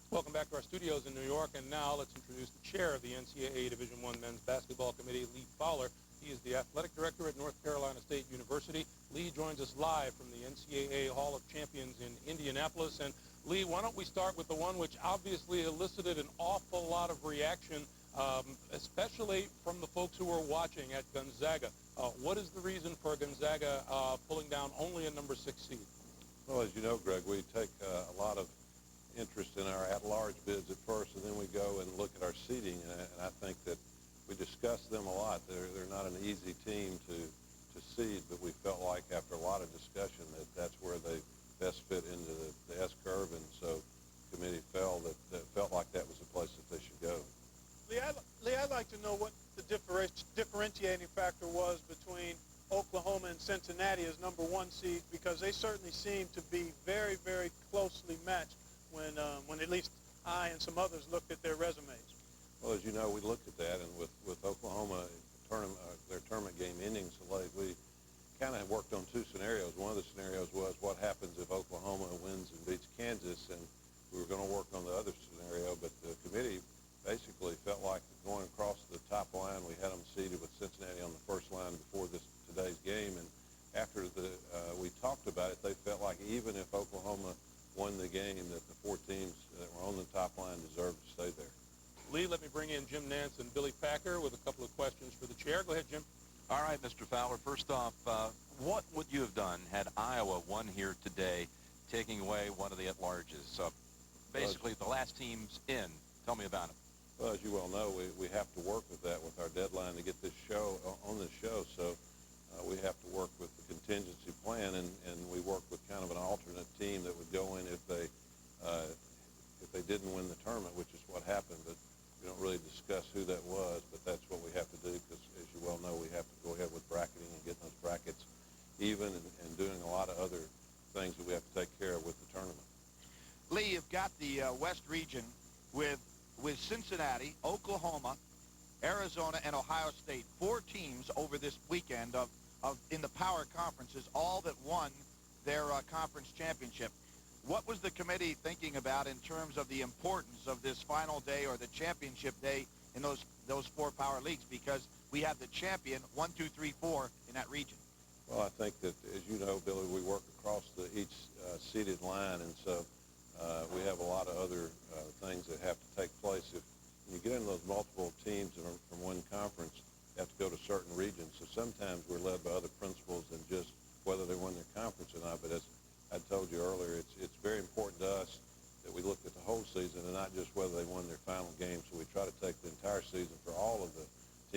Welcome back to our studios in New York, and now let's introduce the chair of the NCAA Division I Men's Basketball Committee, Lee Fowler. He is the athletic director at North Carolina State University. Lee joins us live from the NCAA Hall of Champions in Indianapolis. And Lee, why don't we start with the one which obviously elicited an awful lot of reaction, especially from the folks who were watching at Gonzaga. What is the reason for Gonzaga pulling down only a number 6 seed? Well, as you know, Greg, we take a lot of interest in our at-large bids at first, and then we go and look at our seeding, and I think that we discuss them a lot. They're not an easy team to seed, but we felt like after a lot of discussion that that's where they best fit into the S-curve, and so the committee felt like that was the place that they should go. Lee, I'd like to know what the differentiating factor was between Oklahoma and Cincinnati as number 1 seeds, because they certainly seem to be very, very closely matched when at least I and some others looked at their resumes. Well, as you know, we looked at that, and with Oklahoma their tournament game ending so late, we kind of worked on 2 scenarios. One of the scenarios was what happens if Oklahoma wins and beats Kansas, and we were going to work on the other scenario, but the committee basically felt like going across the top line, we had them seated with Cincinnati on the first line before today's game, and after we talked about it, they felt like even if Oklahoma won the game, that the 4 teams that were on the top line deserved to stay there. Lee, let me bring in Jim Nance and Billy Packer with a couple of questions for the chair. Go ahead, Jim. All right, Mr. Fowler, first off, what would you have done had Iowa won here today, taking away one of the at-larges? Basically, the last team's in. Tell me about it. Well, as you well know, we have to work with that with our deadline to get this show on this show, so we have to work with the contingency plan, and we work with kind of an alternate team that would go in if they didn't win the tournament, which is what happened, but we don't really discuss who that was, but that's what we have to do because, as you well know, we have to go ahead with bracketing and getting those brackets even and doing a lot of other things that we have to take care of with the tournament. Lee, you've got the West region with Cincinnati, Oklahoma, Arizona, and Ohio State, 4 teams over this weekend in the power conferences, all that won their conference championship. What was the committee thinking about in terms of the importance of this final day or the championship day in those 4 power leagues? Because we have the champion 1, 2, 3, 4 in that region. Well, I think that, as you know, Billy, we work across each seeded line, and so we have a lot of other things that have to take place. If you get into those multiple teams from one conference, you have to go to certain regions. So sometimes we're led by other principles than just whether they won their conference or not. But as I told you earlier, it's very important to us that we look at the whole season and not just whether they won their final game. So we try to take the entire season for all of the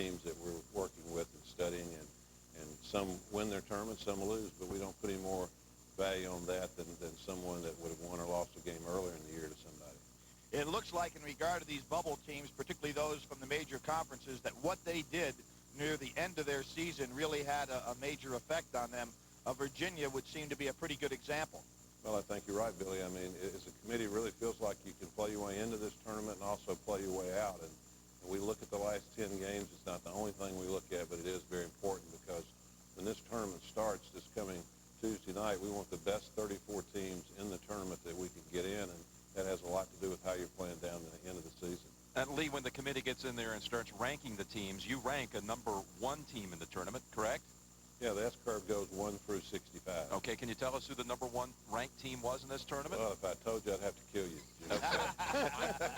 teams that we're working with and studying, and some win their tournament, some lose, but we don't put any more value on that than someone that would have won or lost a game earlier in the year to somebody. It looks like in regard to these bubble teams, particularly those from the major conferences, that what they did near the end of their season really had a major effect on them. Virginia would seem to be a pretty good example. Well, I think you're right, Billy. I mean, as a committee, it really feels like you can play your way into this tournament and also play your way out. And we look at the last 10 games. It's not the only thing we look at, but it is very important because when this tournament starts this coming Tuesday night, we want the best 34 teams in the tournament that we can get in, and that has a lot to do with how you're playing down to the end of the season. And Lee, when the committee gets in there and starts ranking the teams, you rank a number 1 team in the tournament, correct? Yeah, the S-curve goes 1 through 65. Okay, can you tell us who the number 1 ranked team was in this tournament? Well, if I told you, I'd have to kill you.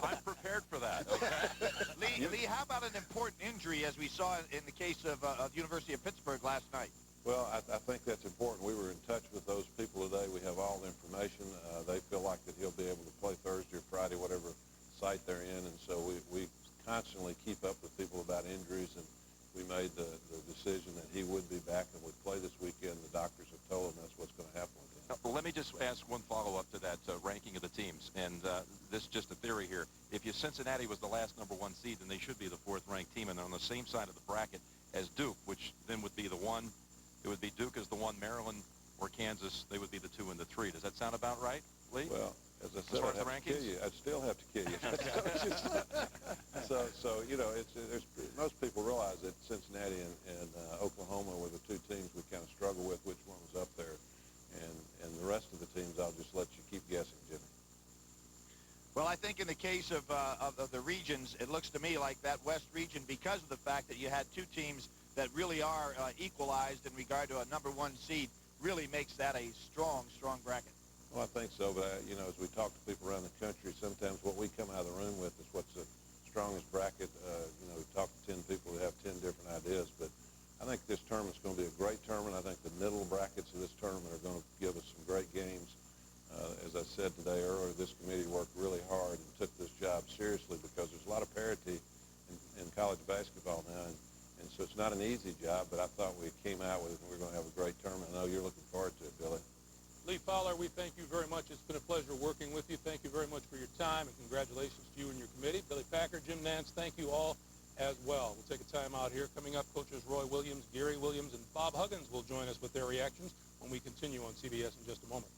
I'm prepared for that, okay? Lee, how about an important injury as we saw in the case of the University of Pittsburgh last night? Well, I think that's important. We were in touch with those people today. We have all the information. They feel like that he'll be able to play Thursday or Friday, whatever site they're in, and so we constantly keep up with people about injuries, and we made the decision that he would be back and would play this weekend. The doctors have told him that's what's going to happen with him. Let me just ask one follow-up to that ranking of the teams, and this is just a theory here. If Cincinnati was the last number 1 seed, then they should be the 4th-ranked team, and they're on the same side of the bracket as Duke, which then would be the 1. It would be Duke as the 1, Maryland or Kansas. They would be the 2 and the 3. Does that sound about right, Lee? Well, as I said, I'd have to kill you. I'd still have to kill you. So you know, there's most people realize that Cincinnati and Oklahoma were the 2 teams we kind of struggle with, which one was up there. And the rest of the teams, I'll just let you keep guessing, Jimmy. Well, I think in the case of the regions, it looks to me like that West region, because of the fact that you had two teams that really are equalized in regard to a number one seed, really makes that a strong, strong bracket. Well, I think so, but, you know, as we talk to people around the country, sometimes what we come out of the room with is what's the strongest bracket. You know, we talk to 10 people who have 10 different ideas, but I think this tournament's going to be a great tournament. I think the middle brackets of this tournament are going to give us some great games. As I said today earlier, this committee worked really hard and took this job seriously because there's a lot of parity in college basketball now, and so it's not an easy job, but I thought we came out with it, and we're going to have a great tournament. I know you're looking forward to it, Billy. Lee Fowler, we thank you very much. It's been a pleasure working with you. Thank you very much for your time, and congratulations to you and your committee. Billy Packer, Jim Nance, thank you all as well. We'll take a time out here. Coming up, coaches Roy Williams, Gary Williams, and Bob Huggins will join us with their reactions when we continue on CBS in just a moment.